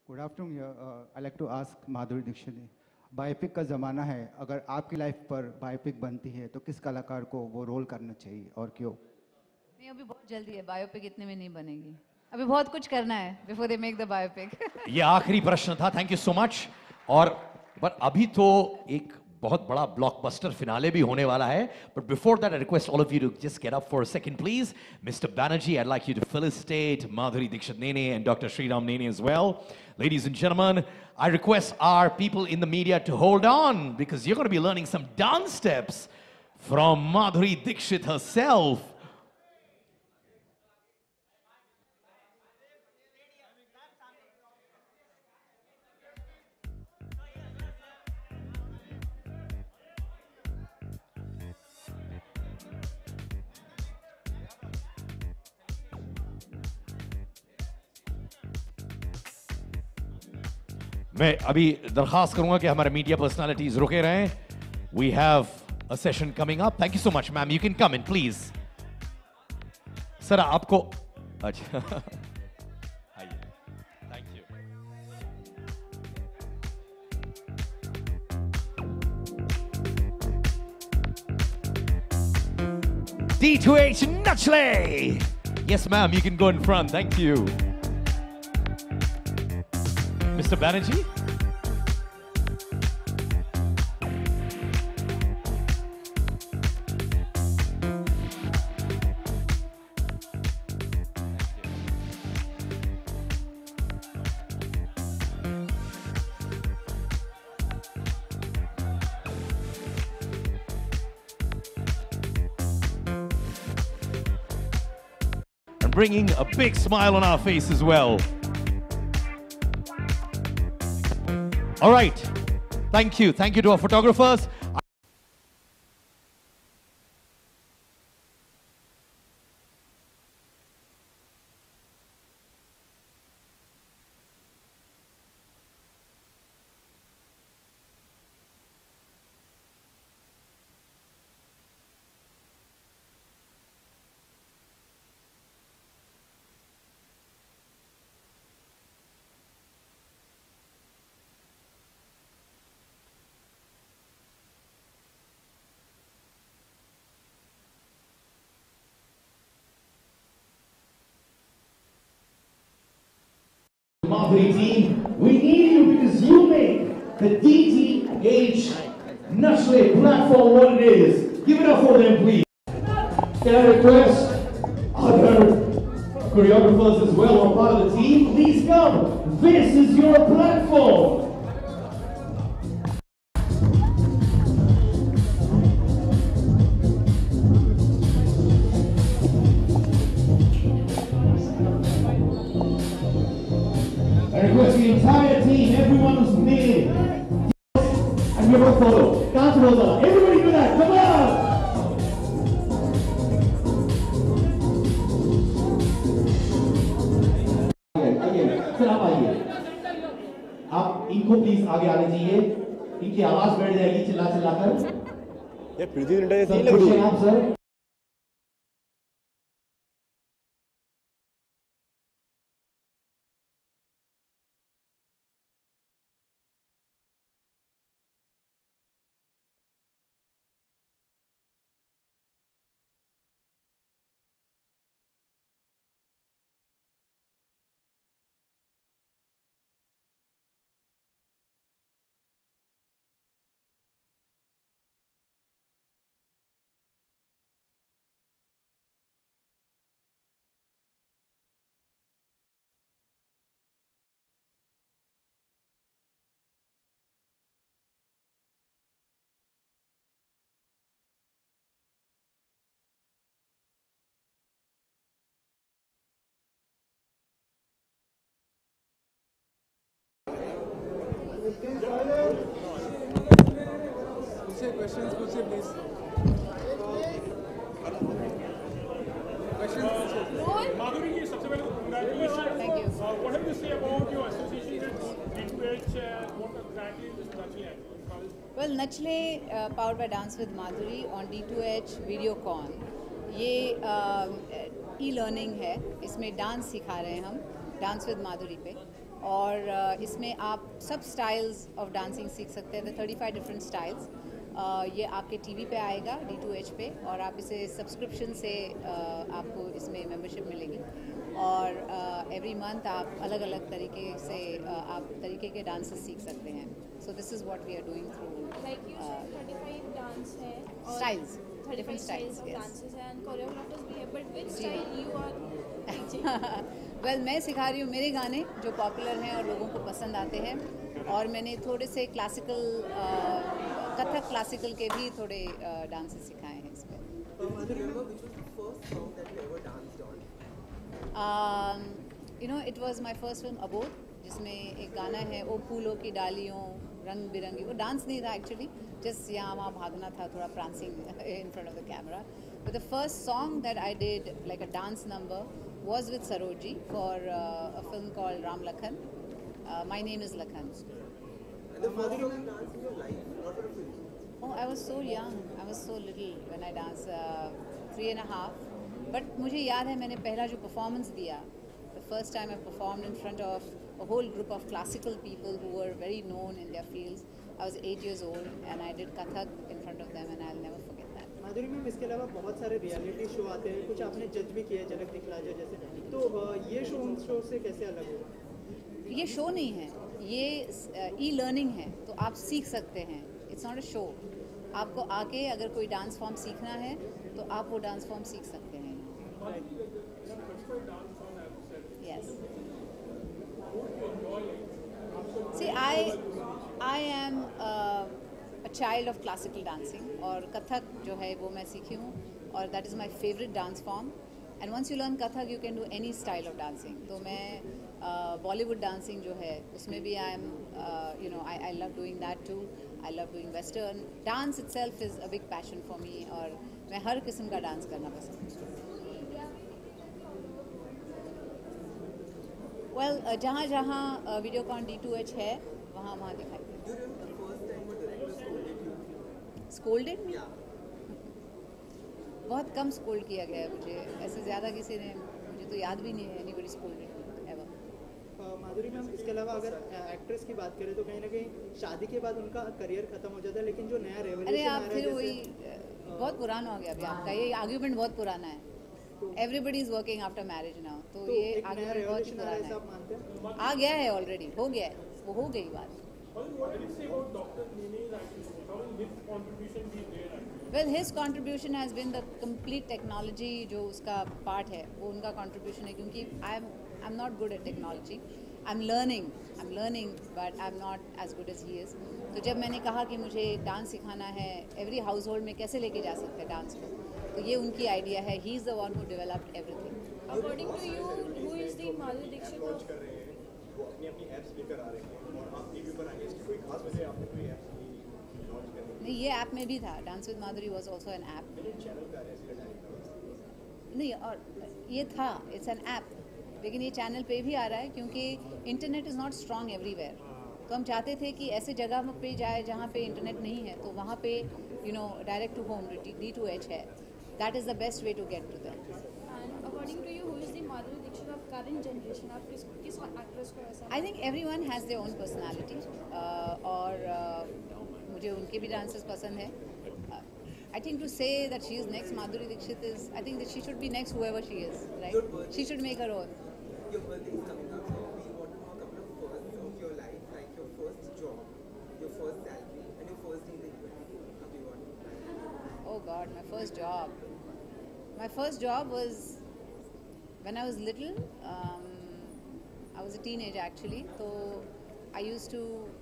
Good afternoon. I like to ask Madhuri Dixit, biopic का ज़माना है, अगर आपकी लाइफ पर बायोपिक बनती है तो किस कलाकार को वो रोल करना चाहिए और क्यों? नहीं, अभी बहुत जल्दी है, बायोपिक इतने में नहीं बनेगी, अभी बहुत कुछ करना है before they make the biopic. ये आखिरी प्रश्न था, थैंक यू सो मच। और पर अभी तो एक बहुत बड़ा ब्लॉकबस्टर फिनाले भी होने वाला है, but before that I request all of you to just get up for a second please. Mister Banerjee, I'd like you to felicitate Madhuri Dixit Nene and Dr. Sriram Nene as well. Ladies and gentlemen, I request our people in the media to hold on because you're going to be learning some dance steps from Madhuri Dixit herself. मैं अभी दरखास्त करूंगा कि हमारे media personalities रुके रहें। We have a session coming up. Thank you so much ma'am, you can come in please. Sir आपको अच्छा आइए, thank you. D2H Nachle, yes ma'am, you can go in front, thank you. Mr. Banerjee? And bringing a big smile on our face as well. All right. Thank you. Thank you to our photographers. Madhuri team, we need you because you make the D2H Nachle platform what it is. Give it up for them, please. Can I request other choreographers as well who are part of the team? Please come. This is your platform. I request the entire team, everyone who's made it, and give a photo. Dance Rosa, everybody do that, come on! आइए, sir आप आइए। आप इनको please आगे आने दीजिए, इनकी आवाज बैठ जाएगी चिल्ला चिल्लाकर। ये प्रीति जिंटा ये सब छोड़ो। आप sir. Questions, please. Questions. Madhuri ji, सबसे पहले congratulations. Thank you. What have you say about your association with D2H? What exactly is Nachle? Well, Nachle powered by Dance with Madhuri on D2H VideoCon. ये e-learning है, इसमें dance सिखा रहे हैं हम dance with माधुरी पे, और इसमें आप सब स्टाइल्स ऑफ डांसिंग सीख सकते हैं, 35 डिफरेंट स्टाइल्स। ये आपके टीवी पे आएगा D2H पे, और आप इसे सब्सक्रिप्शन से आपको इसमें मेंबरशिप मिलेगी, और एवरी मंथ आप अलग अलग तरीके से आप तरीके के डांसेस सीख सकते हैं। So this is what we are doing through Like you said, 35 dance है और styles, 35 different styles, of yes. dances हैं and choreographers भी है, but which जी। style you are teaching? Well मैं सिखा रही हूँ मेरे गाने जो पॉपुलर हैं और लोगों को पसंद आते हैं, और मैंने थोड़े से क्लासिकल कथक क्लासिकल के भी थोड़े डांसेस सिखाए हैं इस पर। You know it was my first film अबोध, जिसमें एक गाना है ओ फूलों की डालियों रंग बिरंगी। वो डांस नहीं था एक्चुअली, जस्ट यहाँ वहाँ भागना था, थोड़ा prancing in front of the camera. But the first song that I did like a dance number was with Saroji for a film called Ram Lakhan. My name is Lakhan. And the first time you danced in your life, not for a film. Oh, I was so young. I was so little when I danced, 3.5. But मुझे याद है मैंने पहला जो performance दिया, the first time I performed in front of a whole group of classical people who were very known in their fields. I was 8 years old and I did Kathak in front of them, and I'll never forget that. Madhuri ma'am, इसके अलावा बहुत सारे reality show आते हैं, कुछ आपने जज भी किए, झलक दिखला जा जैसे, तो ये शो उन शो से कैसे अलग होगा? ये शो नहीं है, ये ई लर्निंग है, तो आप सीख सकते हैं। It's not a show. आपको आके अगर कोई डांस फॉर्म सीखना है तो आप वो डांस फॉर्म सीख सकते हैं। Yes, see I am a child of classical dancing, और कथक जो है वो मैं सीखी हूँ, और that is my favourite dance form. And once you learn Kathak you can do any style of dancing. तो मैं बॉलीवुड डांसिंग जो है उसमें भी I am you know I love doing that too. I love doing western dance. Itself is a big passion for me, और मैं हर किस्म का डांस करना पसंद करती हूँ। वेल जहाँ जहाँ वीडियोकॉन D2H है वहाँ वहाँ दिखाई देती Do you remember the first time a director scolded you? Scolded me? Yeah. बहुत कम स्कोल्ड किया गया है मुझे, ऐसे ज़्यादा किसी ने, मुझे तो याद भी नहीं है एनीबॉडी स्कोल्डेड मी एवर। माधुरी मैम, इसके अलावा अगर एक्ट्रेस की बात करें तो कहीं ना कहीं शादी के बाद उनका करियर खत्म हो जाता है, लेकिन जो नया अरे रेवोल्यूशन आ आप रहा फिर है वही जैसे बहुत पुराना हो गया अभी आपका, ये आर्ग्यूमेंट बहुत पुराना है। Everybody is working after marriage now, तो तो ये एक नया आर्ग्यूमेंट बहुत ही रेवोल्यूशन आ रहा है, ऐसा आप पुराना मानते हैं? है। आ गया है ऑलरेडी, हो गया है, वो हो गई बात। What did you say about Dr. Nene's acting? How will his contribution be there actually? Well his contribution has been the complete technology, जो उसका पार्ट है वो उनका कंट्रीब्यूशन है, क्योंकि I am not good at technology. I am learning but I am not as good as he is. तो जब मैंने कहा कि मुझे डांस सिखाना है, एवरी हाउस होल्ड में कैसे लेके जा सकते हैं डांस को, तो ये उनकी आइडिया है। He is the one who developed everything. According to you, who is the Madhuri Dixit of? कर रहे हैं, वो अपनी अपनी एप्स लेकर आ रहे हैं और आप टीवी पर आएंगे, इसकी कोई खास वजह आपने कोई एप्स लॉन्च करनी नहीं, ये ऐप में भी था, dance with Madhuri was also an app. है? चैनल का है, इसलिए डायरेक्ट नहीं, और ये था, इट्स एन ऐप, लेकिन ये चैनल पे भी आ रहा है क्योंकि internet is not strong everywhere. तो हम चाहते थे कि ऐसे जगह पे जाए जहाँ पे इंटरनेट नहीं है, तो वहाँ पे you know direct to home D2H है, that is the best way to get to that. And according to you, who is the Madhuri Dixit of current generation? आप किस एक्ट्रेस को ऐसा? I think everyone has their own personality, और मुझे उनके भी dances पसंद है। I think to say that she is next Madhuri Dixit is, I think that she should be next whoever she is, right? She should make her own. Your birthday is coming up, so we want to know a couple of firsts of your life, like your first job, your first salary, and your first day in the US. How do you want to plan? Oh God, my first job. My first job was when I was little. I was a teenager actually. So I used to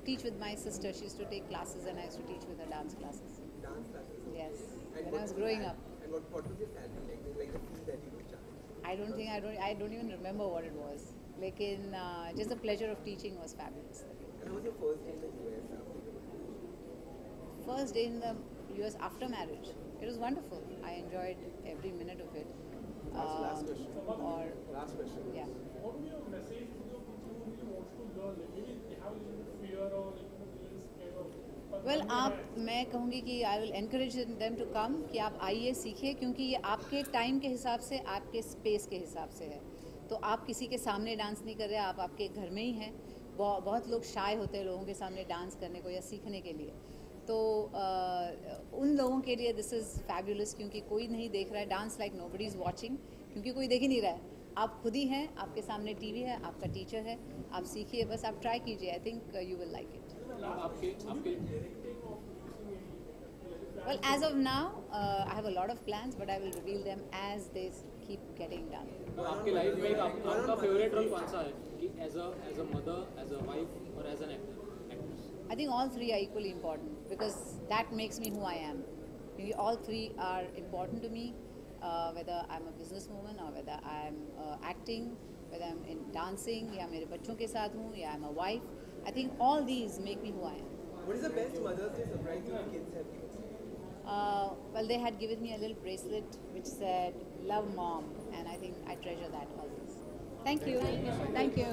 teach with my sister. She used to take classes and I used to teach with her dance classes. Dance classes. Yes, And when what I was the growing sal- up. And what was your salary like the fee that you would charge? I don't even remember what it was. Lekin just the pleasure of teaching was fabulous. And how was your first day in the US after your marriage? First day in the US after marriage. It was wonderful. I enjoyed every minute of it. Last question. Or Last question. yeah. What would be your message to the people who really wants to learn? Like maybe they have a little bit of fear or like a little scared of. but well on the आप, hand- मैं कहूँगी कि I will encourage them to come, कि आप आइए, सीखिए, क्योंकि ये आपके टाइम के हिसाब से, आपके स्पेस के हिसाब से है। तो आप किसी के सामने डांस नहीं कर रहे, आप आपके घर में ही हैं, बहुत लोग शाय होते हैं लोगों के सामने डांस करने को या सीखने के लिए, तो उन लोगों के लिए दिस इज़ फैबुलस, क्योंकि कोई नहीं देख रहा है dance, like nobody is watching, क्योंकि कोई देख ही नहीं रहा है। आप खुद ही हैं, आपके सामने टीवी है, आपका टीचर है, आप सीखिए, बस आप ट्राई कीजिए, I think you will like it. Well, as of now, I have a lot of plans, but I will reveal them as they keep getting done. तो आपकी लाइफ में आपका फेवरेट रोल कौन सा है, कि as a mother, as a wife और as an actress? I think all three are equally important because that makes me who I am. Maybe all three are important to me, whether I'm a businesswoman or whether I'm acting, whether I'm in dancing, या मेरे बच्चों के साथ हूँ, या I'm a wife. I think all these make me who I am. What is the best Mother's Day surprise your kids have given? Well, they had given me a little bracelet which said "Love Mom," and I think I treasure that always. Thank you. Thank you.